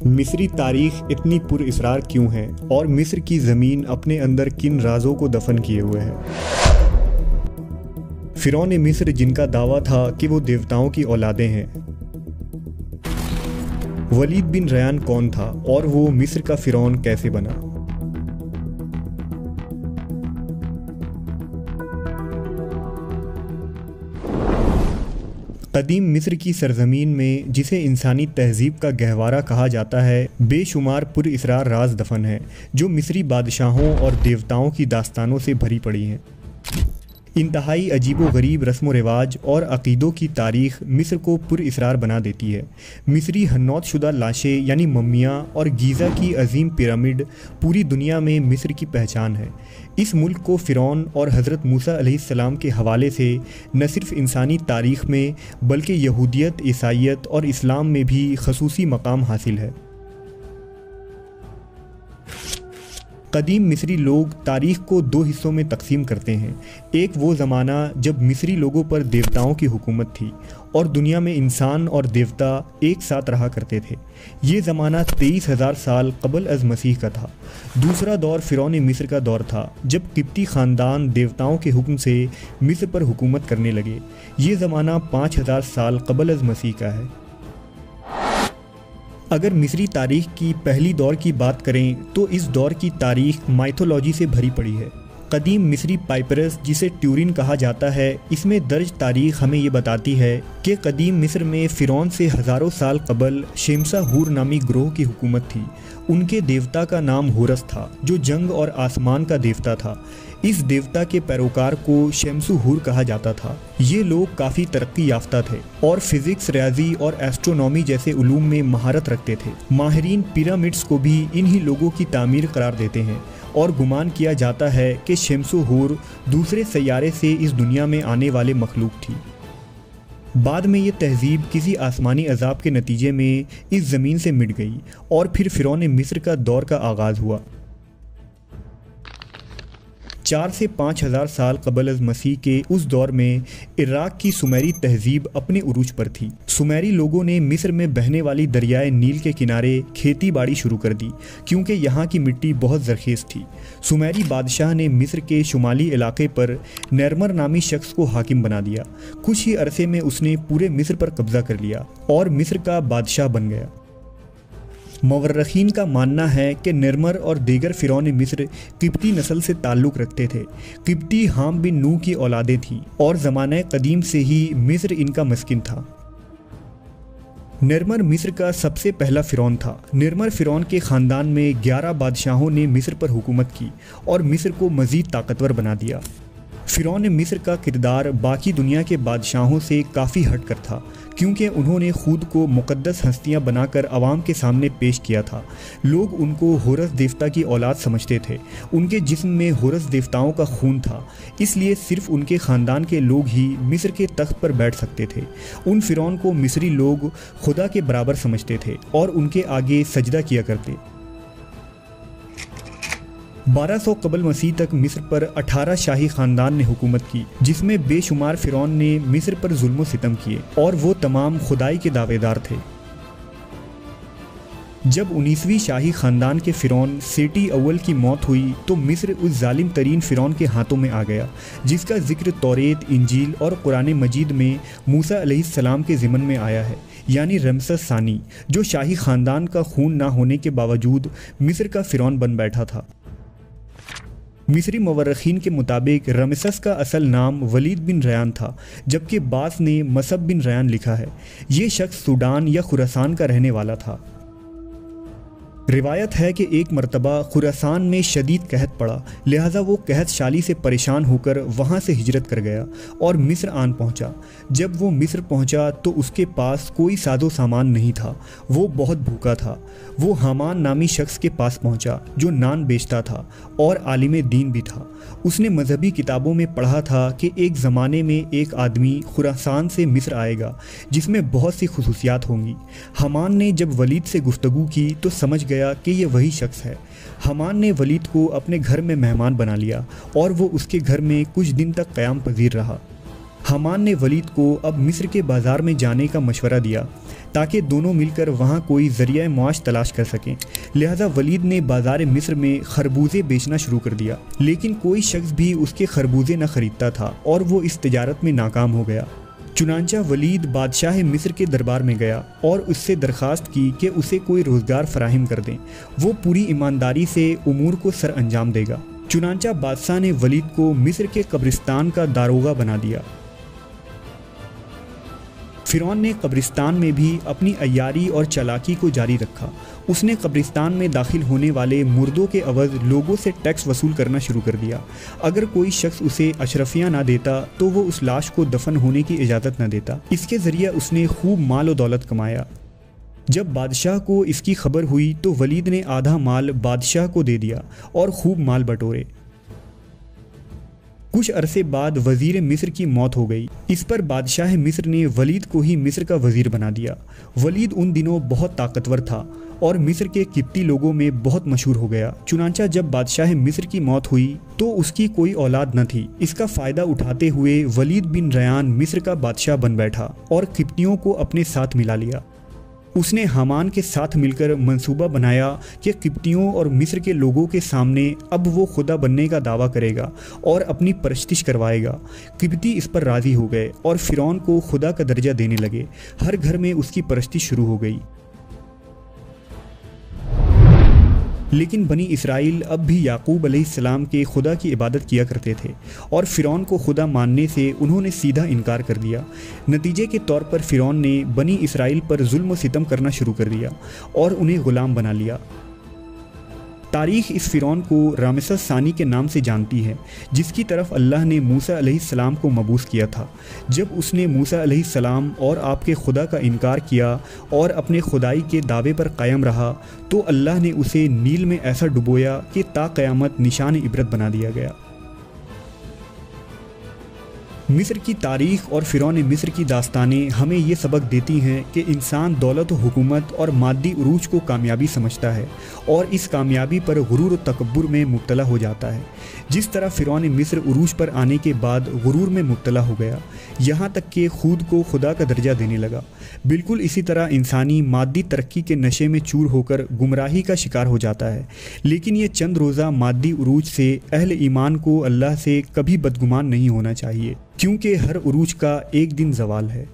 مصری تاریخ اتنی پر اسرار کیوں ہے اور مصر کی زمین اپنے اندر کن رازوں کو دفن کیے ہوئے ہے؟ فرعون مصر جن کا دعویٰ تھا کہ وہ دیوتاؤں کی اولادیں ہیں، ولید بن ریان کون تھا اور وہ مصر کا فرعون کیسے بنا؟ قدیم مصر کی سرزمین میں جسے انسانی تہذیب کا گہوارہ کہا جاتا ہے، بے شمار پر اسرار راز دفن ہیں جو مصری بادشاہوں اور دیوتاؤں کی داستانوں سے بھری پڑی ہیں۔ انتہائی عجیب و غریب رسم و رواج اور عقیدوں کی تاریخ مصر کو پر اسرار بنا دیتی ہے۔ مصری حنوط شدہ لاشیں یعنی ممیاں اور گیزا کی عظیم پیرامڈ پوری دنیا میں مصر کی پہچان ہے۔ اس ملک کو فرعون اور حضرت موسیٰ علیہ السلام کے حوالے سے نہ صرف انسانی تاریخ میں بلکہ یہودیت، عیسائیت اور اسلام میں بھی خصوصی مقام حاصل ہے۔ قدیم مصری لوگ تاریخ کو دو حصوں میں تقسیم کرتے ہیں۔ ایک وہ زمانہ جب مصری لوگوں پر دیوتاؤں کی حکومت تھی اور دنیا میں انسان اور دیوتا ایک ساتھ رہا کرتے تھے۔ یہ زمانہ 23,000 سال قبل از مسیح کا تھا۔ دوسرا دور فرعون مصر کا دور تھا جب قبطی خاندان دیوتاؤں کے حکم سے مصر پر حکومت کرنے لگے۔ یہ زمانہ 5,000 سال قبل از مسیح کا ہے۔ اگر مصری تاریخ کی پہلی دور کی بات کریں تو اس دور کی تاریخ مائتھولوجی سے بھری پڑی ہے۔ قدیم مصری پائپرس جسے ٹیورین کہا جاتا ہے، اس میں درج تاریخ ہمیں یہ بتاتی ہے کہ قدیم مصر میں فرعون سے ہزاروں سال قبل شمسا ہور نامی گروہ کی حکومت تھی۔ ان کے دیوتا کا نام ہورس تھا جو جنگ اور آسمان کا دیوتا تھا۔ اس دیوتا کے پیروکار کو شمسو ہور کہا جاتا تھا۔ یہ لوگ کافی ترقی یافتہ تھے اور فزکس، ریاضی اور ایسٹرونومی جیسے علوم میں مہارت رکھتے تھے۔ ماہرین پیرامڈز کو بھی انہی لوگوں کی تعمیر قرار دیتے ہیں اور گمان کیا جاتا ہے کہ شمسو ہور دوسرے سیارے سے اس دنیا میں آنے والے مخلوق تھی۔ بعد میں یہ تہذیب کسی آسمانی عذاب کے نتیجے میں اس زمین سے مٹ گئی اور پھر فرعون مصر کا دور کا آغاز ہوا۔ 4 سے 5,000 سال قبل از مسیح کے اس دور میں عراق کی سومیری تہذیب اپنے عروج پر تھی۔ سومیری لوگوں نے مصر میں بہنے والی دریائے نیل کے کنارے کھیتی باڑی شروع کر دی کیونکہ یہاں کی مٹی بہت زرخیز تھی۔ سومیری بادشاہ نے مصر کے شمالی علاقے پر نرمر نامی شخص کو حاکم بنا دیا۔ کچھ ہی عرصے میں اس نے پورے مصر پر قبضہ کر لیا اور مصر کا بادشاہ بن گیا۔ مورخین کا ماننا ہے کہ نرمر اور دیگر فرعون مصر قبطی نسل سے تعلق رکھتے تھے۔ قبطی حام بن نوح کی اولادیں تھیں اور زمانہ قدیم سے ہی مصر ان کا مسکن تھا۔ نرمر مصر کا سب سے پہلا فرعون تھا۔ نرمر فرعون کے خاندان میں 11 بادشاہوں نے مصر پر حکومت کی اور مصر کو مزید طاقتور بنا دیا۔ فرعون مصر کا کردار باقی دنیا کے بادشاہوں سے کافی ہٹ کر تھا کیونکہ انہوں نے خود کو مقدس ہستیاں بنا کر عوام کے سامنے پیش کیا تھا۔ لوگ ان کو ہورس دیوتا کی اولاد سمجھتے تھے۔ ان کے جسم میں ہورس دیوتاؤں کا خون تھا، اس لیے صرف ان کے خاندان کے لوگ ہی مصر کے تخت پر بیٹھ سکتے تھے۔ ان فرعون کو مصری لوگ خدا کے برابر سمجھتے تھے اور ان کے آگے سجدہ کیا کرتے۔ 1200 قبل مسیح تک مصر پر 18 شاہی خاندان نے حکومت کی جس میں بے شمار فرعون نے مصر پر ظلم و ستم کیے اور وہ تمام خدائی کے دعوے دار تھے۔ جب 19ویں شاہی خاندان کے فرعون سیٹی اول کی موت ہوئی تو مصر اس ظالم ترین فرعون کے ہاتھوں میں آ گیا جس کا ذکر توریت، انجیل اور قرآن مجید میں موسیٰ علیہ السلام کے ضمن میں آیا ہے، یعنی رمسس ثانی، جو شاہی خاندان کا خون نہ ہونے کے باوجود مصر کا فرعون بن بیٹھا تھا۔ مصری مورخین کے مطابق رمسس کا اصل نام ولید بن ریان تھا جبکہ بعض نے مصب بن ریان لکھا ہے۔ یہ شخص سوڈان یا خراسان کا رہنے والا تھا۔ روایت ہے کہ ایک مرتبہ خراسان میں شدید قحط پڑا، لہٰذا وہ قحط شالی سے پریشان ہو کر وہاں سے ہجرت کر گیا اور مصر آن پہنچا۔ جب وہ مصر پہنچا تو اس کے پاس کوئی ساز و سامان نہیں تھا، وہ بہت بھوکا تھا۔ وہ حامان نامی شخص کے پاس پہنچا جو نان بیچتا تھا اور عالم دین بھی تھا۔ اس نے مذہبی کتابوں میں پڑھا تھا کہ ایک زمانے میں ایک آدمی خراسان سے مصر آئے گا جس میں بہت سی خصوصیات ہوں گی۔ حامان نے جب ولید سے گفتگو کی تو سمجھ گیا کہ یہ وہی شخص ہے۔ حامان نے ولید کو اپنے گھر میں مہمان بنا لیا اور وہ اس کے گھر میں کچھ دن تک قیام پذیر رہا۔ حامان نے ولید کو اب مصر کے بازار میں جانے کا مشورہ دیا۔ تاکہ دونوں مل کر وہاں کوئی ذریعہ معاش تلاش کر سکیں۔ لہذا ولید نے بازار مصر میں خربوزے بیچنا شروع کر دیا، لیکن کوئی شخص بھی اس کے خربوزے نہ خریدتا تھا اور وہ اس تجارت میں ناکام ہو گیا۔ چنانچہ ولید بادشاہ مصر کے دربار میں گیا اور اس سے درخواست کی کہ اسے کوئی روزگار فراہم کر دیں، وہ پوری ایمانداری سے امور کو سر انجام دے گا۔ چنانچہ بادشاہ نے ولید کو مصر کے قبرستان کا داروغہ بنا دیا۔ فرعون نے قبرستان میں بھی اپنی عیاری اور چالاکی کو جاری رکھا۔ اس نے قبرستان میں داخل ہونے والے مردوں کے عوض لوگوں سے ٹیکس وصول کرنا شروع کر دیا۔ اگر کوئی شخص اسے اشرفیہ نہ دیتا تو وہ اس لاش کو دفن ہونے کی اجازت نہ دیتا۔ اس کے ذریعہ اس نے خوب مال و دولت کمایا۔ جب بادشاہ کو اس کی خبر ہوئی تو ولید نے آدھا مال بادشاہ کو دے دیا اور خوب مال بٹورے۔ کچھ عرصے بعد وزیر مصر کی موت ہو گئی۔ اس پر بادشاہ مصر نے ولید کو ہی مصر کا وزیر بنا دیا۔ ولید ان دنوں بہت طاقتور تھا اور مصر کے قبطی لوگوں میں بہت مشہور ہو گیا۔ چنانچہ جب بادشاہ مصر کی موت ہوئی تو اس کی کوئی اولاد نہ تھی۔ اس کا فائدہ اٹھاتے ہوئے ولید بن ریان مصر کا بادشاہ بن بیٹھا اور قبطیوں کو اپنے ساتھ ملا لیا۔ اس نے حامان کے ساتھ مل کر منصوبہ بنایا کہ قبطیوں اور مصر کے لوگوں کے سامنے اب وہ خدا بننے کا دعویٰ کرے گا اور اپنی پرستش کروائے گا۔ قبطی اس پر راضی ہو گئے اور فرعون کو خدا کا درجہ دینے لگے۔ ہر گھر میں اس کی پرستش شروع ہو گئی۔ لیکن بنی اسرائیل اب بھی یعقوب علیہ السلام کے خدا کی عبادت کیا کرتے تھے اور فرعون کو خدا ماننے سے انہوں نے سیدھا انکار کر دیا۔ نتیجے کے طور پر فرعون نے بنی اسرائیل پر ظلم و ستم کرنا شروع کر دیا اور انہیں غلام بنا لیا۔ تاریخ اس فرعون کو رامسس ثانی کے نام سے جانتی ہے، جس کی طرف اللہ نے موسیٰ علیہ السلام کو مبعوث کیا تھا۔ جب اس نے موسیٰ علیہ السلام اور آپ کے خدا کا انکار کیا اور اپنے خدائی کے دعوے پر قائم رہا تو اللہ نے اسے نیل میں ایسا ڈبویا کہ تا قیامت نشان عبرت بنا دیا گیا۔ مصر کی تاریخ اور فرعون مصر کی داستانیں ہمیں یہ سبق دیتی ہیں کہ انسان دولت و حکومت اور مادی عروج کو کامیابی سمجھتا ہے اور اس کامیابی پر غرور و تکبر میں مبتلا ہو جاتا ہے۔ جس طرح فرعون مصر عروج پر آنے کے بعد غرور میں مبتلا ہو گیا، یہاں تک کہ خود کو خدا کا درجہ دینے لگا۔ بالکل اسی طرح انسانی مادی ترقی کے نشے میں چور ہو کر گمراہی کا شکار ہو جاتا ہے۔ لیکن یہ چند روزہ مادی عروج سے اہل ایمان کو اللہ سے کبھی بدگمان نہیں ہونا چاہیے، کیونکہ ہر عروج کا ایک دن زوال ہے۔